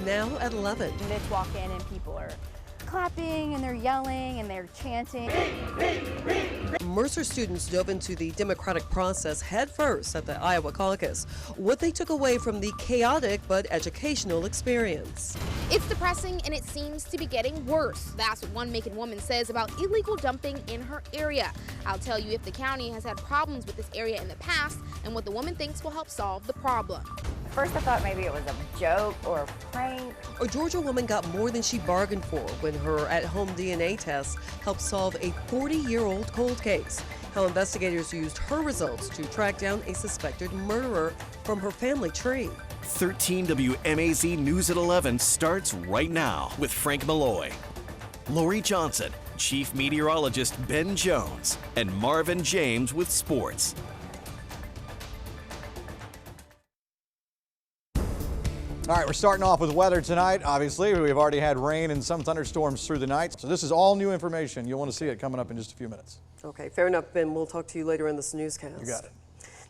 now at 11. They walk in and people are clapping and they're yelling and they're chanting. Mercer students dove into the democratic process headfirst at the Iowa caucus. What they took away from the chaotic but educational experience. It's depressing and it seems to be getting worse. That's what one Macon woman says about illegal dumping in her area. I'll tell you if the county has had problems with this area in the past and what the woman thinks will help solve the problem. First I thought maybe it was a joke or a prank. A Georgia woman got more than she bargained for when her at-home DNA test helped solve a 40-year-old cold case. How investigators used her results to track down a suspected murderer from her family tree. 13 WMAZ News at 11 starts right now with Frank Malloy, Lori Johnson, Chief Meteorologist Ben Jones, and Marvin James with sports. All right, we're starting off with weather tonight. Obviously, we've already had rain and some thunderstorms through the night. So this is all new information. You'll want to see it coming up in just a few minutes. Okay, fair enough, Ben. We'll talk to you later in this newscast. You got it.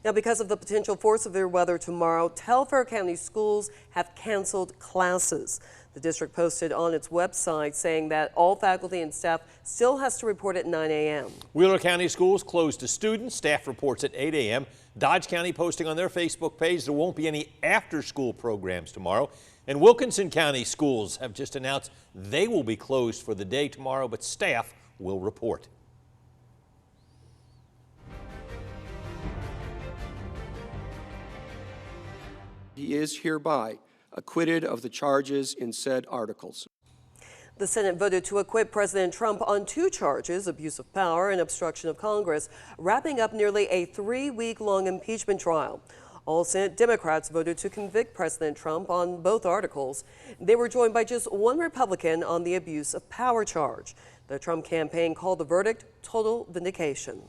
Now, because of the potential for severe weather tomorrow, Telfair County schools have canceled classes. The district posted on its website saying that all faculty and staff still has to report at 9 a.m. Wheeler County schools closed to students. Staff reports at 8 a.m. Dodge County posting on their Facebook page there won't be any after-school programs tomorrow. And Wilkinson County schools have just announced they will be closed for the day tomorrow, but staff will report. He is hereby acquitted of the charges in said articles. The Senate voted to acquit President Trump on 2 charges, abuse of power and obstruction of Congress, wrapping up nearly a 3-week-long impeachment trial. All Senate Democrats voted to convict President Trump on both articles. They were joined by just 1 Republican on the abuse of power charge. The Trump campaign called the verdict total vindication.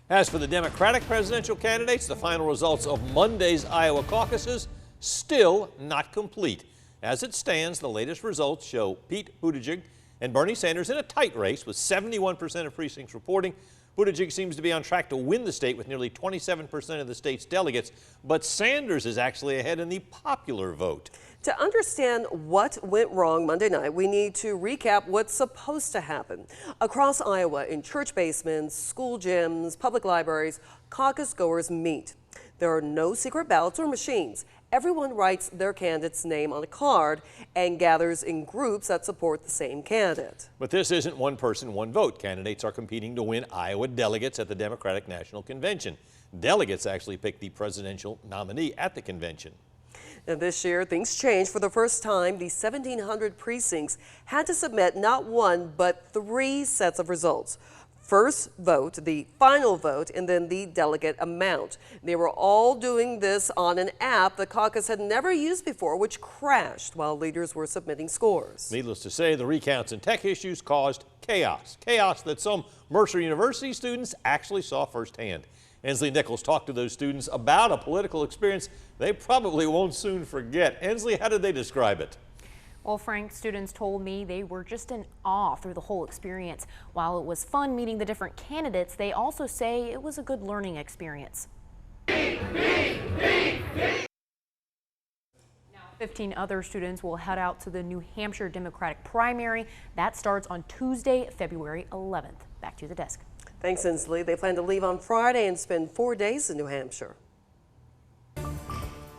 As for the Democratic presidential candidates, the final results of Monday's Iowa caucuses still not complete. As it stands, the latest results show Pete Buttigieg and Bernie Sanders in a tight race with 71% of precincts reporting. Buttigieg seems to be on track to win the state with nearly 27% of the state's delegates, but Sanders is actually ahead in the popular vote. To understand what went wrong Monday night, we need to recap what's supposed to happen. Across Iowa, in church basements, school gyms, public libraries, caucus goers meet. There are no secret ballots or machines. Everyone writes their candidate's name on a card and gathers in groups that support the same candidate. But this isn't one person, one vote. Candidates are competing to win Iowa delegates at the Democratic National Convention. Delegates actually pick the presidential nominee at the convention. Now this year, things changed. For the first time, the 1,700 precincts had to submit not 1, but 3 sets of results. First vote, the final vote, and then the delegate amount. They were all doing this on an app the caucus had never used before, which crashed while leaders were submitting scores. Needless to say, the recounts and tech issues caused chaos. Chaos that some Mercer University students actually saw firsthand. Ensley Nichols talked to those students about a political experience they probably won't soon forget. Ensley, how did they describe it? Well, Frank, students told me they were just in awe through the whole experience. While it was fun meeting the different candidates, they also say it was a good learning experience. 15 other students will head out to the New Hampshire Democratic primary. That starts on Tuesday, February 11th. Back to the desk. Thanks, Ensley. They plan to leave on Friday and spend 4 days in New Hampshire.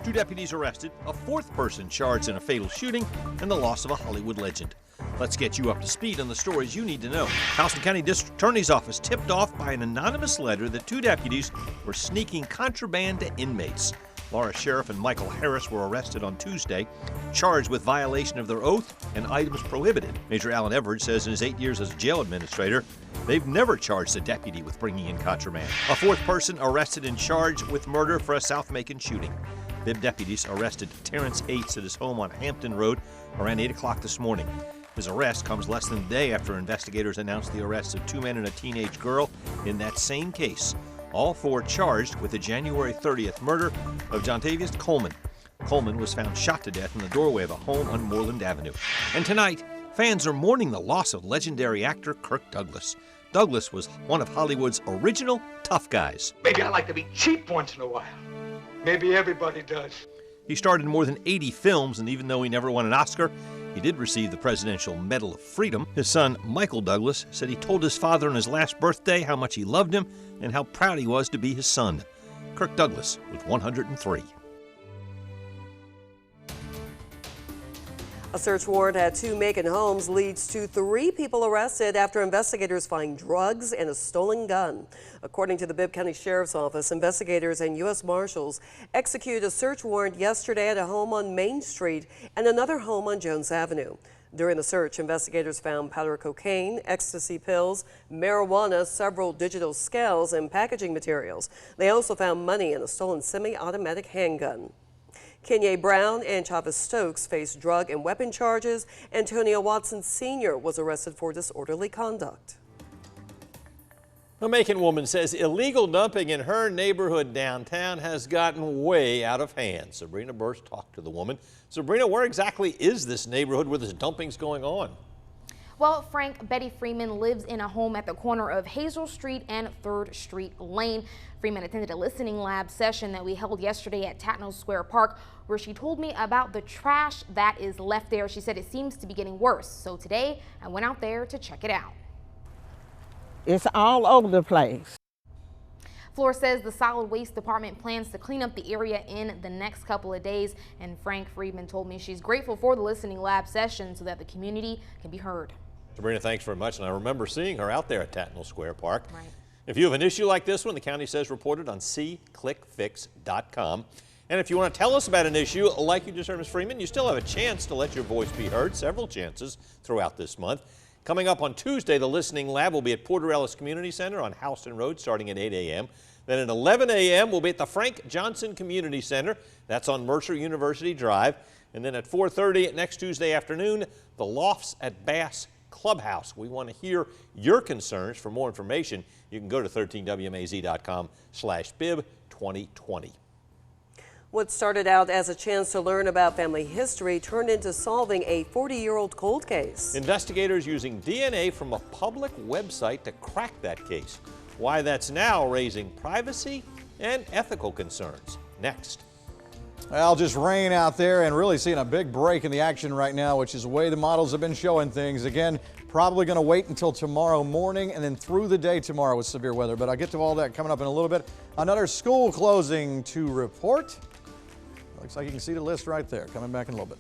2 deputies arrested, a 4th person charged in a fatal shooting, and the loss of a Hollywood legend. Let's get you up to speed on the stories you need to know. Houston County District Attorney's Office tipped off by an anonymous letter that 2 deputies were sneaking contraband to inmates. Laura Sheriff and Michael Harris were arrested on Tuesday, charged with violation of their oath and items prohibited. Major Alan Everidge says in his 8 years as a jail administrator, they've never charged a deputy with bringing in contraband. A 4th person arrested and charged with murder for a South Macon shooting. Bibb deputies arrested Terrence Ates at his home on Hampton Road around 8 o'clock this morning. His arrest comes less than a day after investigators announced the arrests of 2 men and a teenage girl in that same case. All 4 charged with the January 30th murder of Jontavius Coleman. Coleman was found shot to death in the doorway of a home on Moreland Avenue. And tonight, fans are mourning the loss of legendary actor Kirk Douglas. Douglas was one of Hollywood's original tough guys. Maybe I like to be cheap once in a while. Maybe everybody does. He starred in more than 80 films, and even though he never won an Oscar, he did receive the Presidential Medal of Freedom. His son, Michael Douglas, said he told his father on his last birthday how much he loved him and how proud he was to be his son. Kirk Douglas was 103. A search warrant at 2 Macon homes leads to 3 people arrested after investigators find drugs and a stolen gun. According to the Bibb County Sheriff's Office, investigators and U.S. Marshals executed a search warrant yesterday at a home on Main Street and another home on Jones Avenue. During the search, investigators found powder cocaine, ecstasy pills, marijuana, several digital scales, and packaging materials. They also found money and a stolen semi-automatic handgun. Kenya Brown and Chavez Stokes faced drug and weapon charges. Antonio Watson Sr. was arrested for disorderly conduct. A Macon woman says illegal dumping in her neighborhood downtown has gotten way out of hand. Sabrina Burst talked to the woman. Sabrina, where exactly is this neighborhood where this dumping's going on? Well, Frank, Betty Freeman lives in a home at the corner of Hazel Street and 3rd Street Lane. Freeman attended a listening lab session that we held yesterday at Tatnall Square Park, where she told me about the trash that is left there. She said it seems to be getting worse. So today I went out there to check it out. It's all over the place. Floor says the solid waste department plans to clean up the area in the next couple of days. And Frank Freeman told me she's grateful for the listening lab session so that the community can be heard. Sabrina, thanks very much. And I remember seeing her out there at Tatnall Square Park. Right. If you have an issue like this one, the county says report it on cclickfix.com. And if you want to tell us about an issue like you just heard Ms. Freeman, you still have a chance to let your voice be heard, several chances throughout this month. Coming up on Tuesday, the listening lab will be at Porter Ellis Community Center on Houston Road starting at 8 a.m. Then at 11 a.m. we'll be at the Frank Johnson Community Center. That's on Mercer University Drive. And then at 4:30 next Tuesday afternoon, the Lofts at Bass Clubhouse. We want to hear your concerns. For more information, you can go to 13wmaz.com/bib2020. What started out as a chance to learn about family history turned into solving a 40-year-old cold case. Investigators using DNA from a public website to crack that case. Why that's now raising privacy and ethical concerns. Next. Well, just rain out there and really seeing a big break in the action right now, which is the way the models have been showing things. Again, probably going to wait until tomorrow morning and then through the day tomorrow with severe weather. But I'll get to all that coming up in a little bit. Another school closing to report. Looks like you can see the list right there. Coming back in a little bit.